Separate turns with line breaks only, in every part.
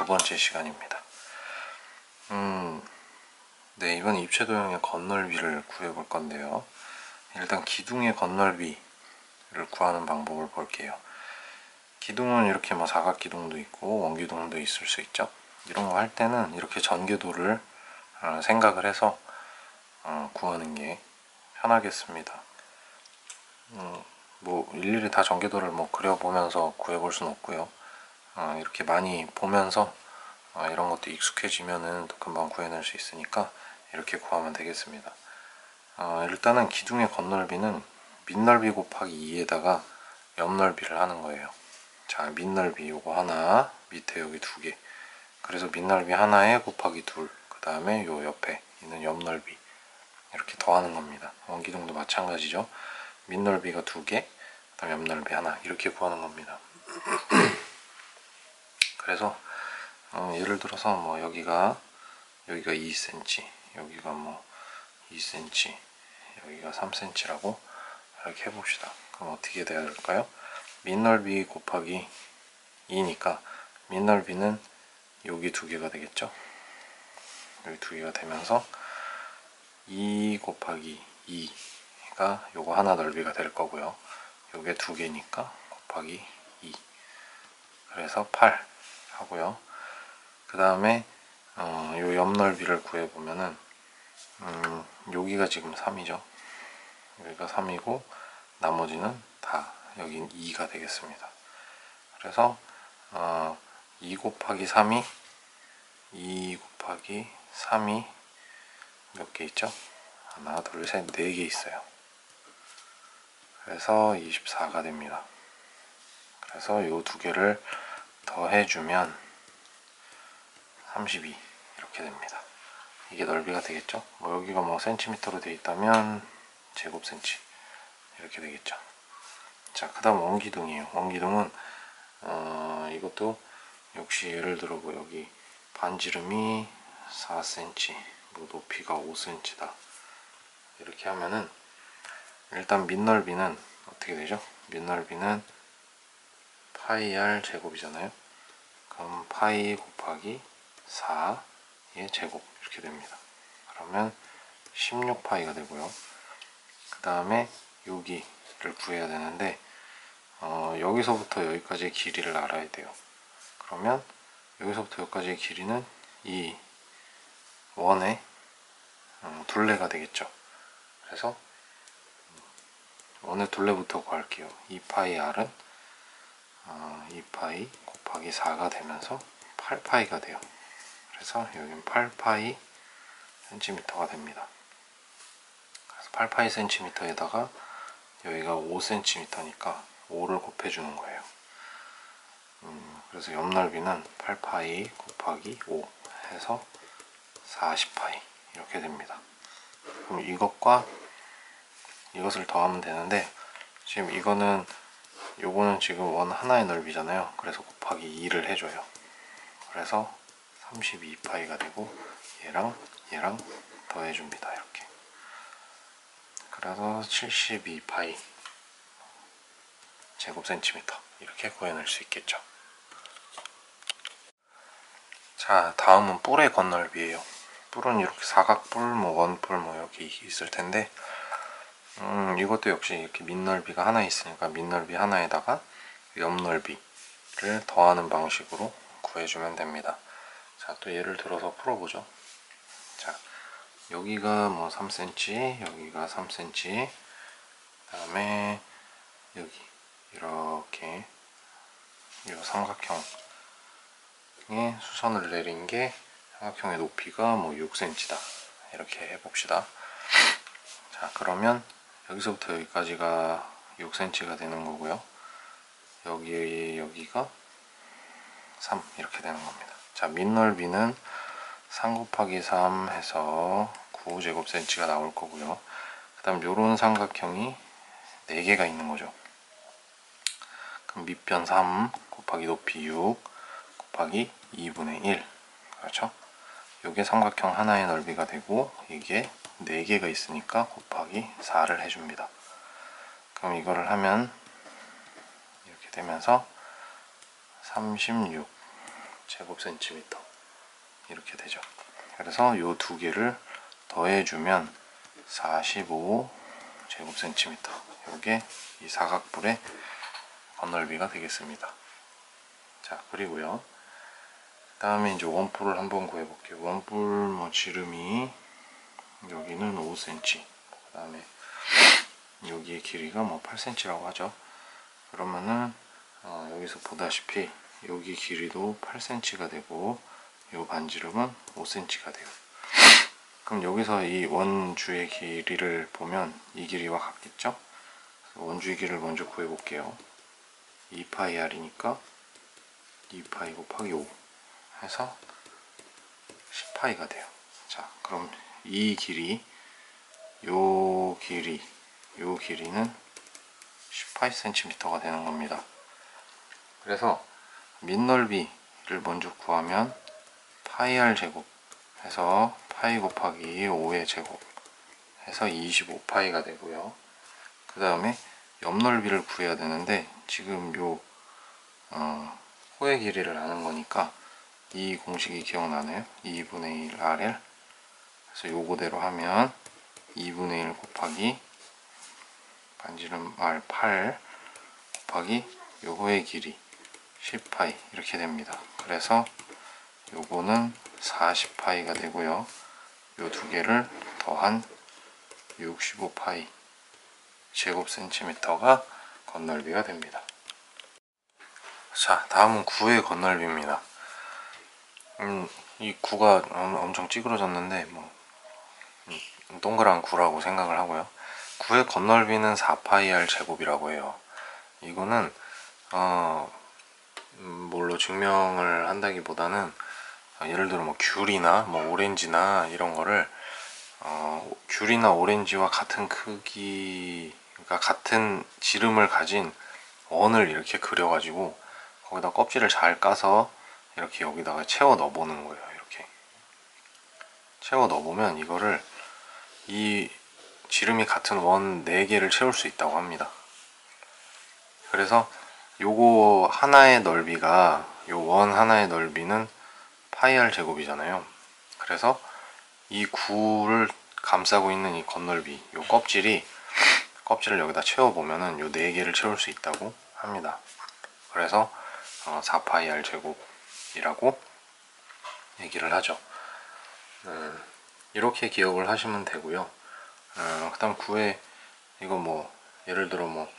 두 번째 시간입니다. 네, 이번 입체 도형의 건널비를 구해볼 건데요. 일단 기둥의 건널비를 구하는 방법을 볼게요. 기둥은 이렇게 뭐 사각기둥도 있고 원기둥도 있을 수 있죠. 이런 거 할 때는 이렇게 전개도를 생각을 해서 구하는 게 편하겠습니다. 뭐 일일이 다 전개도를 뭐 그려보면서 구해볼 수는 없고요. 이렇게 많이 보면서 이런 것도 익숙해지면은 또 금방 구해낼 수 있으니까 이렇게 구하면 되겠습니다. 일단은 기둥의 건널비는 밑넓이 곱하기 2에다가 옆넓이를 하는 거예요. 자, 밑넓이 요거 하나, 밑에 여기 두 개. 그래서 밑넓이 하나에 곱하기 둘, 그 다음에 요 옆에 있는 옆넓이 이렇게 더하는 겁니다. 원기둥도 마찬가지죠. 밑넓이가 두 개, 그 다음 옆넓이 하나 이렇게 구하는 겁니다. 그래서 예를 들어서 뭐 여기가 2cm, 여기가 뭐 2cm, 여기가 3cm라고 이렇게 해봅시다. 그럼 어떻게 돼야 될까요? 밑넓이 곱하기 2니까 밑넓이는 여기 두 개가 되겠죠. 여기 두 개가 되면서 2 곱하기 2가 요거 하나 넓이가 될 거고요. 요게 두 개니까 곱하기 2, 그래서 8 하고요. 그 다음에 요 옆넓이를 구해보면은 여기가 지금 3이죠. 여기가 3이고 나머지는 다 여긴 2가 되겠습니다. 그래서 2 곱하기 3이 2 곱하기 3이 몇 개 있죠? 하나, 둘, 셋, 4개 있어요. 그래서 24가 됩니다. 그래서 요 두 개를 더해주면 32 이렇게 됩니다. 이게 넓이가 되겠죠? 뭐 여기가 뭐 센티미터로 되어 있다면 제곱 센치 이렇게 되겠죠. 자, 그 다음 원기둥이에요. 원기둥은 이것도 역시 예를 들어 뭐 여기 반지름이 4cm, 뭐 높이가 5cm다 이렇게 하면은 일단 밑넓이는 어떻게 되죠? 밑넓이는 파이 r 제곱이잖아요. 그럼 파이 곱하기 4의 제곱 이렇게 됩니다. 그러면 16파이가 되고요. 그 다음에 여기를 구해야 되는데 여기서부터 여기까지의 길이를 알아야 돼요. 그러면 여기서부터 여기까지의 길이는 이 원의 둘레가 되겠죠. 그래서 원의 둘레부터 구할게요. 2파이 r은 2파이 곱하기 4가 되면서 8파이가 돼요. 그래서 여기는 8파이 cm가 됩니다. 그래서 8파이 cm에다가 여기가 5cm니까 5를 곱해주는 거예요. 그래서 옆넓이는 8파이 곱하기 5 해서 40파이 이렇게 됩니다. 그럼 이것과 이것을 더하면 되는데 지금 요거는 지금 원 하나의 넓이잖아요. 그래서 곱하기 2를 해줘요. 그래서 32파이가 되고 얘랑 더해줍니다. 이렇게. 그래서 72파이 제곱 센티미터 이렇게 구해낼 수 있겠죠. 자, 다음은 뿔의 건널비예요. 뿔은 이렇게 사각뿔, 뭐 원뿔 뭐 여기 있을 텐데 이것도 역시 이렇게 밑넓이가 하나 있으니까 밑넓이 하나에다가 옆넓이를 더하는 방식으로 구해주면 됩니다. 자, 또 예를 들어서 풀어보죠. 자, 여기가 뭐 3cm, 여기가 3cm, 그 다음에 여기 이렇게 이 삼각형에 수선을 내린 게 삼각형의 높이가 뭐 6cm다 이렇게 해봅시다. 자, 그러면 여기서부터 여기까지가 6cm가 되는 거고요. 여기가 3 이렇게 되는 겁니다. 자, 밑넓이는 3 곱하기 3 해서 9제곱cm가 나올 거고요. 그 다음 요런 삼각형이 4개가 있는 거죠. 그럼 밑변 3 곱하기 높이 6 곱하기 2분의 1 그렇죠? 요게 삼각형 하나의 넓이가 되고 이게 4개가 있으니까 곱하기 4를 해줍니다. 그럼 이거를 하면 이렇게 되면서 36 제곱 센티미터 이렇게 되죠. 그래서 요 두 개를 더해주면 45 제곱 센티미터, 요게 이 사각뿔의 건널비가 되겠습니다. 자, 그리고요, 그 다음에 이제 원뿔을 한번 구해 볼게요. 원뿔 뭐 지름이 여기는 5cm, 그 다음에 여기의 길이가 뭐 8cm라고 하죠. 그러면은 여기서 보다시피 여기 길이도 8cm가 되고 요 반지름은 5cm가 돼요. 그럼 여기서 이 원주의 길이를 보면 이 길이와 같겠죠? 원주의 길이를 먼저 구해 볼게요. 2πr이니까 2π 곱하기 5 해서 10π가 돼요. 자, 그럼 이 길이, 요 길이는 18cm가 되는 겁니다. 그래서 밑넓이를 먼저 구하면 파이r 제곱 해서 파이 곱하기 5의 제곱 해서 25파이가 되고요. 그 다음에 옆넓이를 구해야 되는데 지금 요 호의 길이를 아는 거니까 이 공식이 기억나네요. 2분의 1 RL. 그래서 요거대로 하면 2분의 1 곱하기 반지름 R 8 곱하기 요거의 길이 10파이 이렇게 됩니다. 그래서 요거는 40파이가 되고요. 요 두 개를 더한 65파이 제곱 센티미터가 건널비가 됩니다. 자, 다음은 구의 건널비입니다. 이 구가 엄청 찌그러졌는데 뭐 동그란 구라고 생각을 하고요. 구의 건널비는 4파이r 제곱이라고 해요. 이거는 뭘로 증명을 한다기보다는 예를 들어 뭐 귤이나 뭐 오렌지나 이런 거를 귤이나 오렌지와 같은 크기, 그러니까 같은 지름을 가진 원을 이렇게 그려가지고 거기다 껍질을 잘 까서 이렇게 여기다가 채워 넣어보는 거예요. 이렇게 채워 넣어보면 이거를 이 지름이 같은 원 4개를 채울 수 있다고 합니다. 그래서 요거 하나의 넓이가, 요 원 하나의 넓이는 파이r 제곱이잖아요. 그래서 이 구를 감싸고 있는 이 건널비, 요 껍질을 여기다 채워보면은 요 4개를 채울 수 있다고 합니다. 그래서 4파이r 제곱이라고 얘기를 하죠. 이렇게 기억을 하시면 되고요. 그 다음 구에 이거 뭐 예를 들어 뭐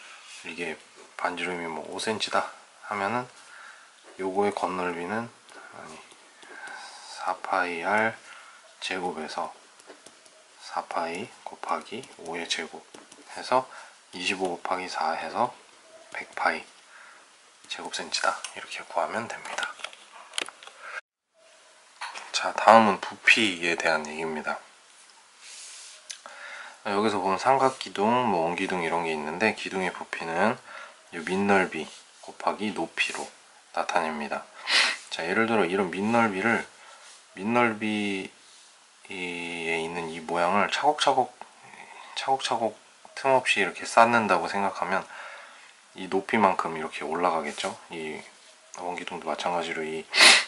이게 반지름이 뭐 5cm다 하면은 요거의 건널비는 4파이r 제곱에서 4파이 곱하기 5의 제곱 해서 25 곱하기 4 해서 100파이 제곱센치다 이렇게 구하면 됩니다. 자, 다음은 부피에 대한 얘기입니다. 여기서 보면 삼각기둥, 뭐 원기둥 이런 게 있는데 기둥의 부피는 이 밑넓이 곱하기 높이로 나타냅니다. 자, 예를 들어 이런 밑넓이에 있는 이 모양을 차곡차곡 틈없이 이렇게 쌓는다고 생각하면 이 높이만큼 이렇게 올라가겠죠. 이 원기둥도 마찬가지로 이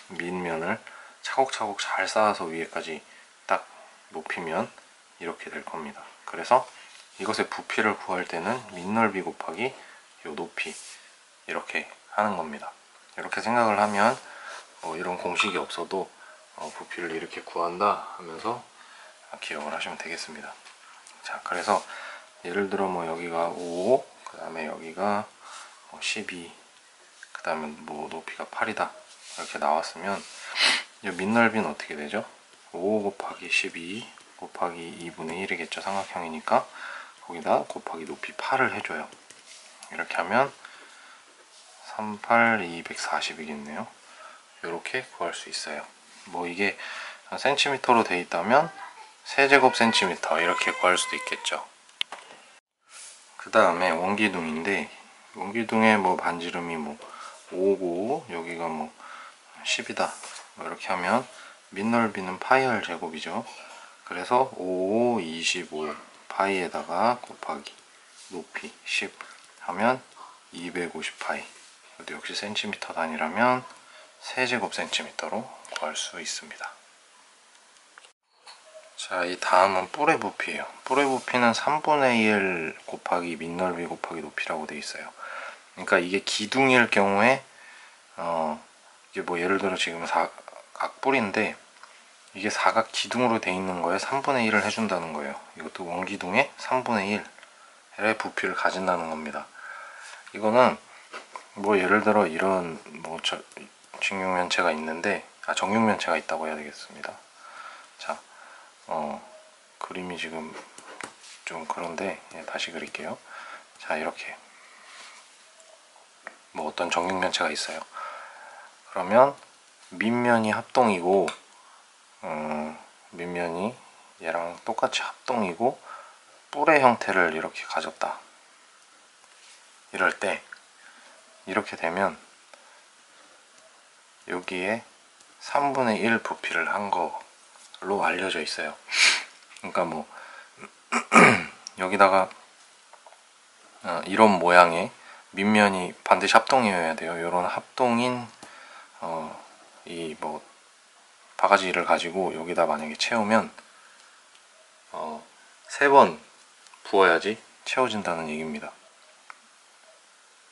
밑면을 차곡차곡 잘 쌓아서 위에까지 딱 높이면 이렇게 될 겁니다. 그래서 이것의 부피를 구할 때는 밑넓이 곱하기 요 높이 이렇게 하는 겁니다. 이렇게 생각을 하면 뭐 이런 공식이 없어도 부피를 이렇게 구한다 하면서 기억을 하시면 되겠습니다. 자, 그래서 예를 들어 뭐 여기가 5, 그 다음에 여기가 12, 그 다음에 뭐 높이가 8이다 이렇게 나왔으면 이 밑넓이는 어떻게 되죠? 5 곱하기 12 곱하기 2분의 1이겠죠. 삼각형이니까 거기다 곱하기 높이 8을 해줘요. 이렇게 하면 38, 240이겠네요. 이렇게 구할 수 있어요. 뭐 이게 센티미터로 돼 있다면 세제곱 센티미터 이렇게 구할 수도 있겠죠. 그 다음에 원기둥인데 원기둥의 뭐 반지름이 뭐 5고 여기가 뭐 10이다 뭐 이렇게 하면 밑넓이는 파이r 제곱이죠. 그래서 5, 25 파이에다가 곱하기 높이 10 하면 250 파이. 이것도 역시 센티미터 단위라면 세제곱센티미터로 구할 수 있습니다. 자, 이 다음은 뿔의 부피예요. 뿔의 부피는 3분의 1 곱하기 밑넓이 곱하기 높이라고 되어 있어요. 그러니까 이게 기둥일 경우에 이게 뭐 예를 들어 지금 사각뿔인데 이게 사각 기둥으로 되어 있는 거에 3분의 1을 해준다는 거예요. 이것도 원기둥의 3분의 1의 부피를 가진다는 겁니다. 이거는 뭐 예를 들어 이런 뭐 직육면체가 있는데 정육면체가 있다고 해야 되겠습니다. 자, 그림이 지금 좀 그런데 다시 그릴게요. 자, 이렇게 뭐 어떤 정육면체가 있어요. 그러면 밑면이 합동이고 밑면이 얘랑 똑같이 합동이고 뿔의 형태를 이렇게 가졌다. 이럴 때 이렇게 되면 여기에 3분의 1 부피를 한 걸로 알려져 있어요. 그러니까 뭐 여기다가 이런 모양의 밑면이 반드시 합동이어야 돼요. 이런 합동인 이 뭐 바가지를 가지고 여기다 만약에 채우면 3번 부어야지 채워진다는 얘기입니다.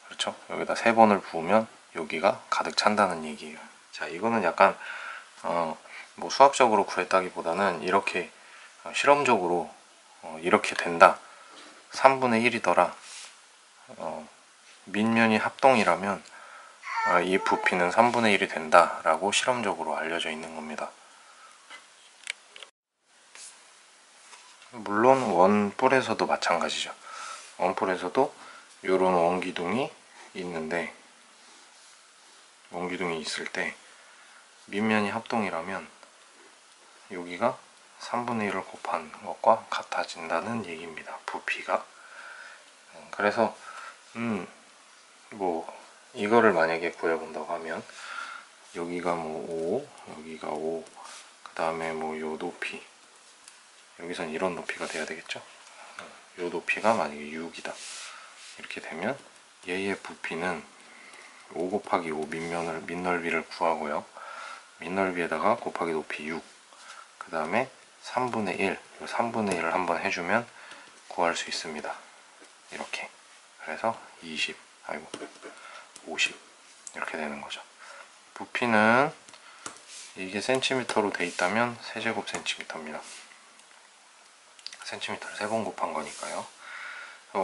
그렇죠? 여기다 3번을 부으면 여기가 가득 찬다는 얘기예요. 자, 이거는 약간 뭐 수학적으로 구했다기보다는 이렇게 실험적으로 이렇게 된다. 3분의 1이더라. 밑면이 합동이라면 이 부피는 3분의 1이 된다 라고 실험적으로 알려져 있는 겁니다. 물론 원뿔에서도 마찬가지죠. 원뿔에서도 이런 원기둥이 있는데 원기둥이 있을 때 밑면이 합동이라면 여기가 3분의 1을 곱한 것과 같아진다는 얘기입니다. 부피가. 그래서 뭐 이거를 만약에 구해본다고 하면 여기가 뭐 5, 여기가 5, 그 다음에 뭐 요 높이, 여기선 이런 높이가 돼야 되겠죠. 요 높이가 만약에 6이다. 이렇게 되면 얘의 부피는 5 곱하기 5 밑넓이를 구하고요. 밑넓이에다가 곱하기 높이 6, 그 다음에 3분의 1, 3분의 1을 한번 해주면 구할 수 있습니다. 이렇게. 그래서 20, 아이고 50 이렇게 되는 거죠. 부피는 이게 센티미터로 돼 있다면 세제곱 센티미터입니다. 센티미터를 3번 곱한 거니까요.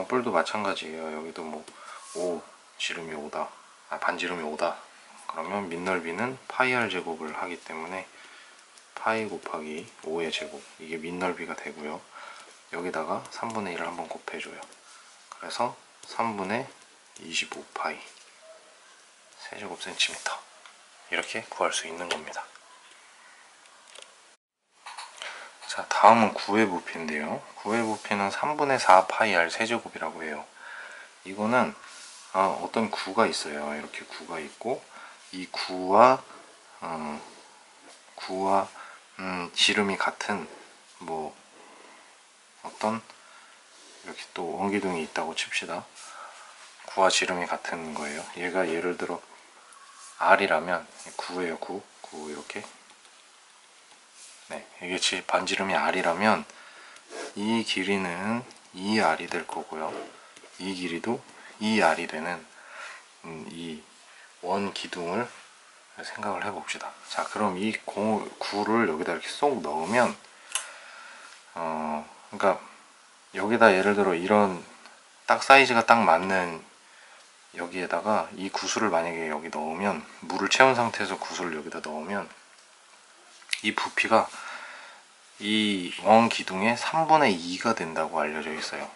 뿔도 마찬가지예요. 여기도 뭐 5, 지름이 5다, 반지름이 5다. 그러면 밑넓이는 파이 r 제곱을 하기 때문에 파이 곱하기 5의 제곱, 이게 밑넓이가 되고요. 여기다가 3분의 1을 한번 곱해줘요. 그래서 3분의 25파이 세제곱 센티미터 이렇게 구할 수 있는 겁니다. 자, 다음은 구의 부피인데요. 구의 부피는 3분의 4 파이 r 세제곱이라고 해요. 이거는 어떤 구가 있어요. 이렇게 구가 있고 이 구와 지름이 같은 뭐 어떤 이렇게 또 원기둥이 있다고 칩시다. 구와 지름이 같은 거예요. 얘가 예를 들어 r이라면 구예요. 구 이렇게. 네, 이게 반지름이 r이라면 이 길이는 2r이 될 거고요. 이 길이도 2r이 되는 이 원 기둥을 생각을 해봅시다. 자, 그럼 이 구를 여기다 이렇게 쏙 넣으면 그러니까 여기다 예를 들어 이런 딱 사이즈가 딱 맞는 여기에다가 이 구슬을 만약에 여기 넣으면, 물을 채운 상태에서 구슬을 여기다 넣으면 이 부피가 이 원 기둥의 3분의 2가 된다고 알려져 있어요.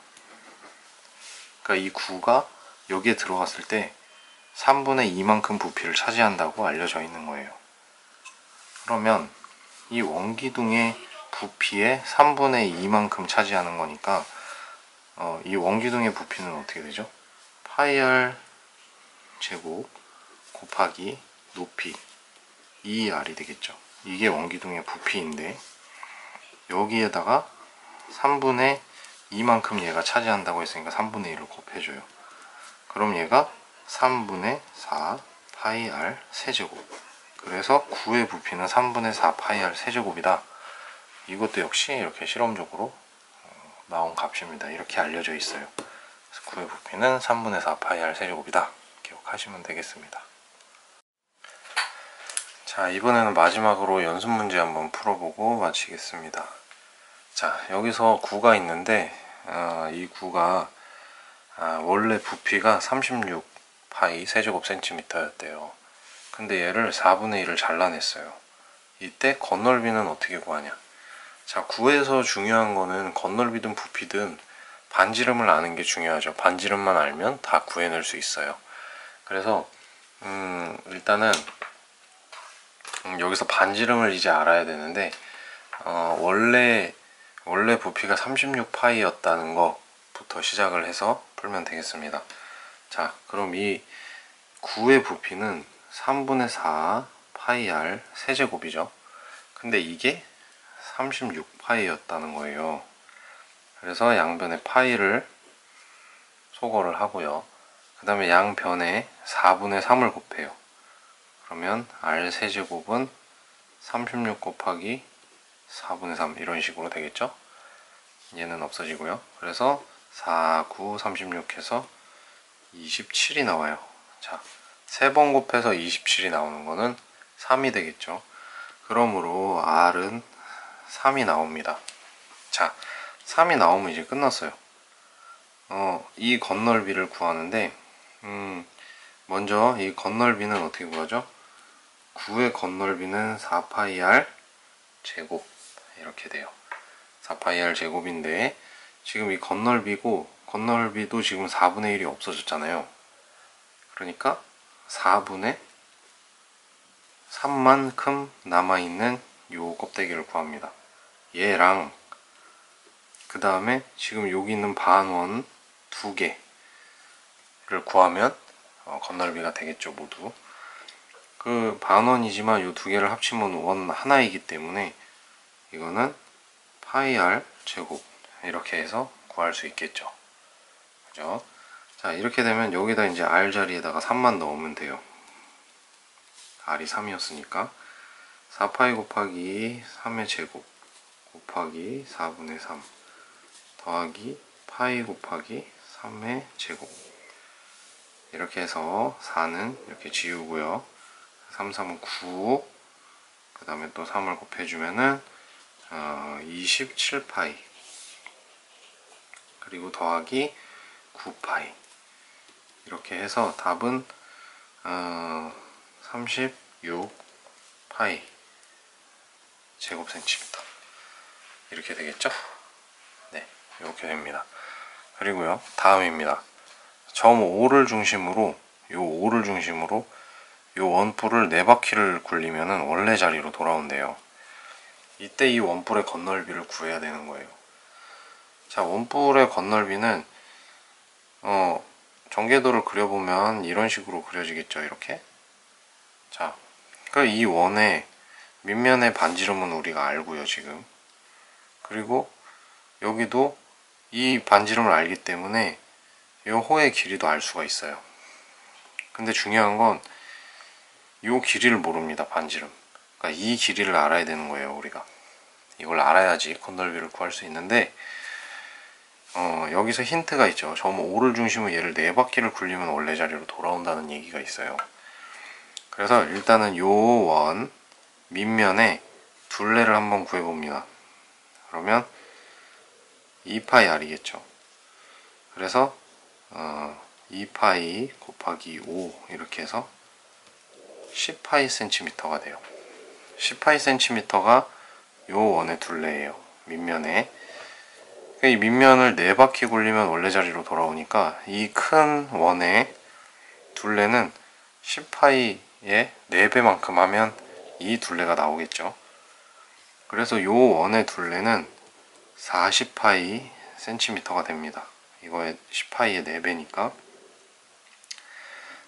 그러니까 이 구가 여기에 들어갔을 때 3분의 2만큼 부피를 차지한다고 알려져 있는 거예요. 그러면 이 원기둥의 부피의 3분의 2만큼 차지하는 거니까 이 원기둥의 부피는 어떻게 되죠? 파이 r 제곱 곱하기 높이 2r이 되겠죠. 이게 원기둥의 부피인데 여기에다가 3분의 2만큼 얘가 차지한다고 했으니까 3분의 1을 곱해줘요. 그럼 얘가 3분의 4 파이 r 세제곱 그래서 9의 부피는 3분의 4 파이 r 세제곱이다. 이것도 역시 이렇게 실험적으로 나온 값입니다. 이렇게 알려져 있어요. 그래서 9의 부피는 3분의 4 파이 r 세제곱이다. 기억하시면 되겠습니다. 자, 이번에는 마지막으로 연습 문제 한번 풀어보고 마치겠습니다. 자, 여기서 9가 있는데 이 9가 원래 부피가 36 파이 세제곱 센티미터였대요. 근데 얘를 4분의 1을 잘라냈어요. 이때 건널비는 어떻게 구하냐? 자, 9에서 중요한 거는 건널비든 부피든 반지름을 아는 게 중요하죠. 반지름만 알면 다 구해낼 수 있어요. 그래서 일단은 여기서 반지름을 이제 알아야 되는데 원래 부피가 36파이였다는 것부터 시작을 해서 풀면 되겠습니다. 자, 그럼 이 9의 부피는 3분의 4 파이 r 세제곱이죠. 근데 이게 36파이였다는 거예요. 그래서 양변에 파이를 소거를 하고요. 그 다음에 양변에 4분의 3을 곱해요. 그러면 r 세제곱은 36 곱하기 4분의 3 이런 식으로 되겠죠. 얘는 없어지고요. 그래서 4, 9, 36 해서 27이 나와요. 자, 3번 곱해서 27이 나오는 거는 3이 되겠죠. 그러므로 r은 3이 나옵니다. 자, 3이 나오면 이제 끝났어요. 이 건널비를 구하는데 먼저 이 건널비는 어떻게 구하죠? 9의 건널비는 4파이 r 제곱 이렇게 돼요. 4파이 r 제곱인데 지금 이 건널비도 지금 4분의 1이 없어졌잖아요. 그러니까 4분의 3만큼 남아있는 요 껍데기를 구합니다. 얘랑 그 다음에 지금 여기 있는 반원 2개를 구하면 건널비가 되겠죠. 모두 그 반원이지만 요 2개를 합치면 원 하나이기 때문에 이거는 파이 r 제곱 이렇게 해서 구할 수 있겠죠. 그죠? 자, 이렇게 되면 여기다 이제 r 자리에다가 3만 넣으면 돼요. r이 3이었으니까 4파이 곱하기 3의 제곱 곱하기 4분의 3 더하기 파이 곱하기 3의 제곱 이렇게 해서 4는 이렇게 지우고요. 3, 3은 9 그 다음에 또 3을 곱해주면은 27파이 그리고 더하기 9파이 이렇게 해서 답은 36파이 제곱 센티미터 이렇게 되겠죠? 네, 이렇게 됩니다. 그리고요, 다음입니다. 점 5를 중심으로 요 원뿔을 4바퀴를 굴리면은 원래 자리로 돌아온대요. 이때 이 원뿔의 건널비를 구해야 되는 거예요. 자, 원뿔의 건널비는 전개도를 그려보면 이런 식으로 그려지겠죠. 이렇게. 자, 그러니까 이 원의 밑면의 반지름은 우리가 알고요, 지금. 그리고 여기도 이 반지름을 알기 때문에 이 호의 길이도 알 수가 있어요. 근데 중요한 건 이 길이를 모릅니다. 반지름. 그러니까 이 길이를 알아야 되는 거예요. 우리가 이걸 알아야지 건널비를 구할 수 있는데 여기서 힌트가 있죠. 점 5를 중심으로 얘를 4바퀴를 굴리면 원래 자리로 돌아온다는 얘기가 있어요. 그래서 일단은 요 원 밑면에 둘레를 한번 구해봅니다. 그러면 2파이 r이겠죠. 그래서 2파이 곱하기 5 이렇게 해서 10파이 센티미터가 돼요. 10파이 센티미터가 요 원의 둘레예요. 밑면에. 이 밑면을 4바퀴 굴리면 원래 자리로 돌아오니까 이 큰 원의 둘레는 10파이의 4배만큼 하면 이 둘레가 나오겠죠. 그래서 요 원의 둘레는 40파이 센티미터가 됩니다. 이거의 10파이의 4배니까.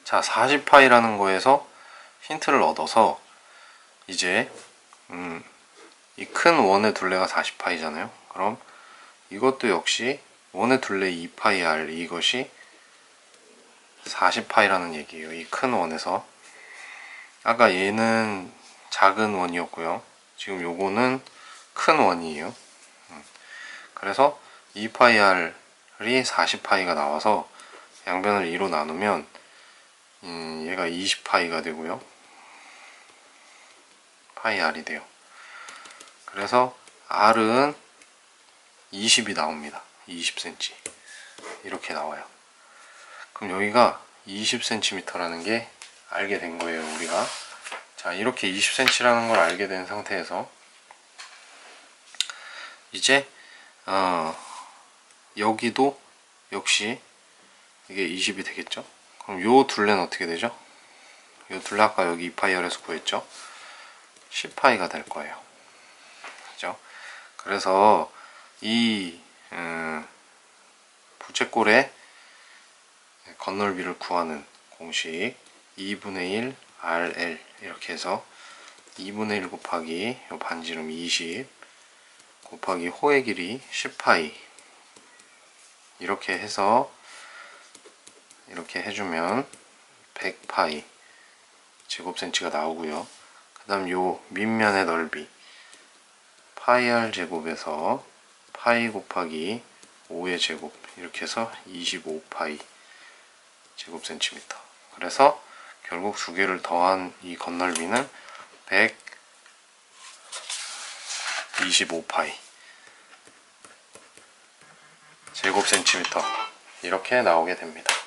자, 40파이라는 거에서 힌트를 얻어서 이제 이 큰 원의 둘레가 40파이잖아요. 그럼 이것도 역시 원의 둘레 2파이 r 이것이 40파이라는 얘기예요. 이 큰 원에서. 아까 얘는 작은 원이었고요. 지금 요거는 큰 원이에요. 그래서 2파이r이 40파이가 나와서 양변을 2로 나누면 얘가 20파이가 되고요. 파이 r이 돼요. 그래서 r은 20이 나옵니다. 20cm 이렇게 나와요. 그럼 여기가 20cm라는 게 알게 된 거예요, 우리가. 자, 이렇게 20cm라는 걸 알게 된 상태에서 이제 여기도 역시 이게 20이 되겠죠. 그럼 요 둘레는 어떻게 되죠? 요 둘레 아까 여기 2파이r에서 구했죠. 10파이가 될 거예요. 그죠? 그래서 이 부채꼴의 건널비를 구하는 공식 2분의 1 RL 이렇게 해서 2분의 1 곱하기 요 반지름 20 곱하기 호의 길이 10파이 이렇게 해서 이렇게 해주면 100파이 제곱센치가 나오고요. 그 다음 요 밑면의 넓이 파이 r 제곱에서 파이 곱하기 5의 제곱 이렇게 해서 25파이 제곱센티미터. 그래서 결국 두 개를 더한 이 건널비는 125파이 제곱센티미터 이렇게 나오게 됩니다.